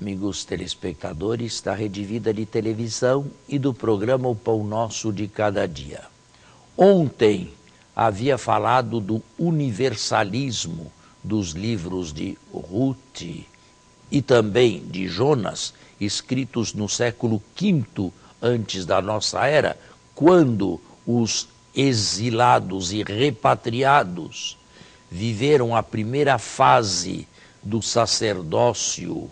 amigos telespectadores da Rede Vida de televisão e do programa O Pão Nosso de Cada Dia. Ontem havia falado do universalismo dos livros de Ruth e também de Jonas, escritos no século V antes da nossa era, quando os exilados e repatriados viveram a primeira fase do sacerdócio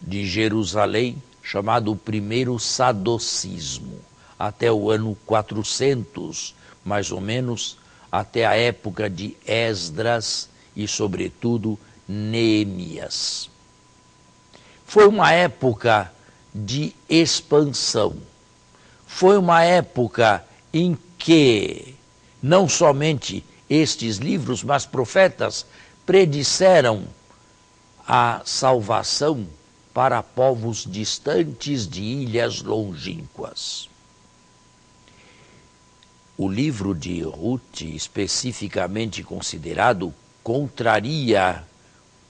de Jerusalém, chamado o primeiro sadocismo, até o ano 400, mais ou menos, até a época de Esdras e, sobretudo, Neemias. Foi uma época de expansão. Foi uma época em que não somente estes livros, mas profetas predisseram a salvação para povos distantes de ilhas longínquas. O livro de Ruth, especificamente considerado, contraria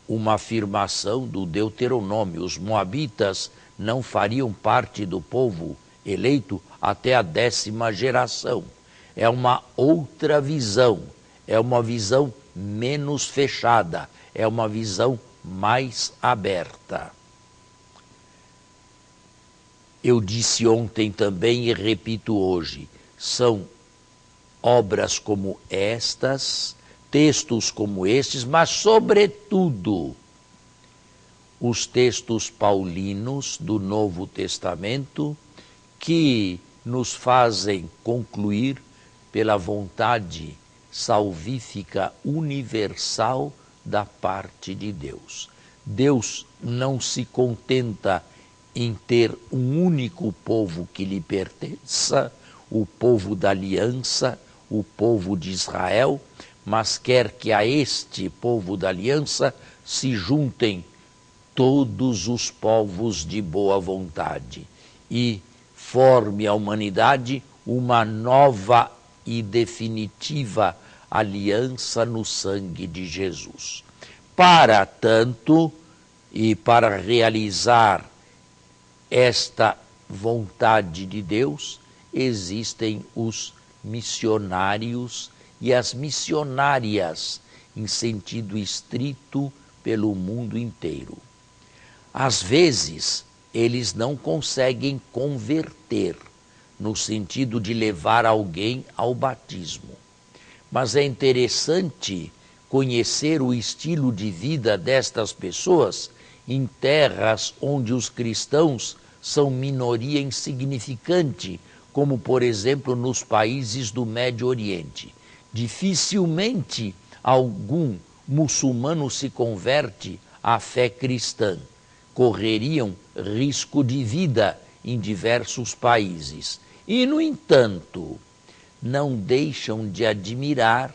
uma afirmação do Deuteronômio. Os moabitas não fariam parte do povo eleito até a 10ª geração. É uma outra visão, é uma visão menos fechada, é uma visão mais aberta. Eu disse ontem também e repito hoje, são obras como estas, textos como estes, mas sobretudo os textos paulinos do Novo Testamento que nos fazem concluir pela vontade salvífica universal da parte de Deus. Deus não se contenta em ter um único povo que lhe pertença, o povo da aliança, o povo de Israel, mas quer que a este povo da aliança se juntem todos os povos de boa vontade e forme a humanidade uma nova e definitiva aliança no sangue de Jesus. Para tanto, e para realizar esta vontade de Deus, existem os missionários e as missionárias, em sentido estrito, pelo mundo inteiro. Às vezes, eles não conseguem converter, no sentido de levar alguém ao batismo. Mas é interessante conhecer o estilo de vida destas pessoas em terras onde os cristãos são minoria insignificante, como, por exemplo, nos países do Médio Oriente. Dificilmente algum muçulmano se converte à fé cristã. Correriam risco de vida em diversos países. E, no entanto, não deixam de admirar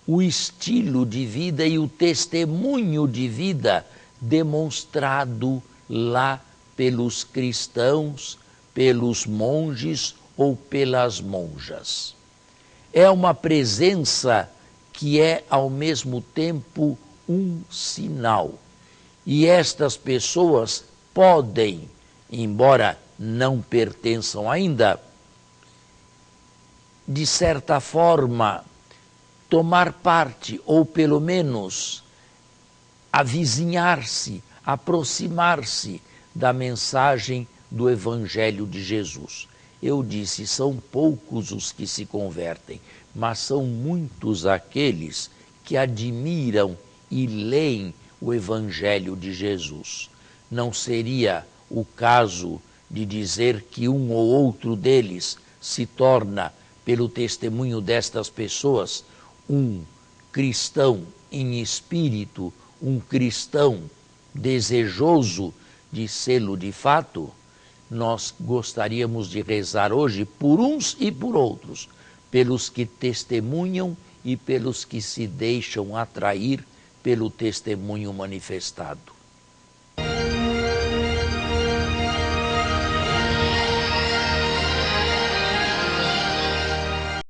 o estilo de vida e o testemunho de vida demonstrado lá pelos cristãos, pelos monges ou pelas monjas. É uma presença que é, ao mesmo tempo, um sinal. E estas pessoas podem, embora não pertençam ainda, de certa forma, tomar parte, ou pelo menos avizinhar-se, aproximar-se da mensagem do Evangelho de Jesus. Eu disse, são poucos os que se convertem, mas são muitos aqueles que admiram e leem o Evangelho de Jesus. Não seria o caso de dizer que um ou outro deles se torna, pelo testemunho destas pessoas, um cristão em espírito, um cristão desejoso de sê-lo de fato? Nós gostaríamos de rezar hoje por uns e por outros, pelos que testemunham e pelos que se deixam atrair pelo testemunho manifestado.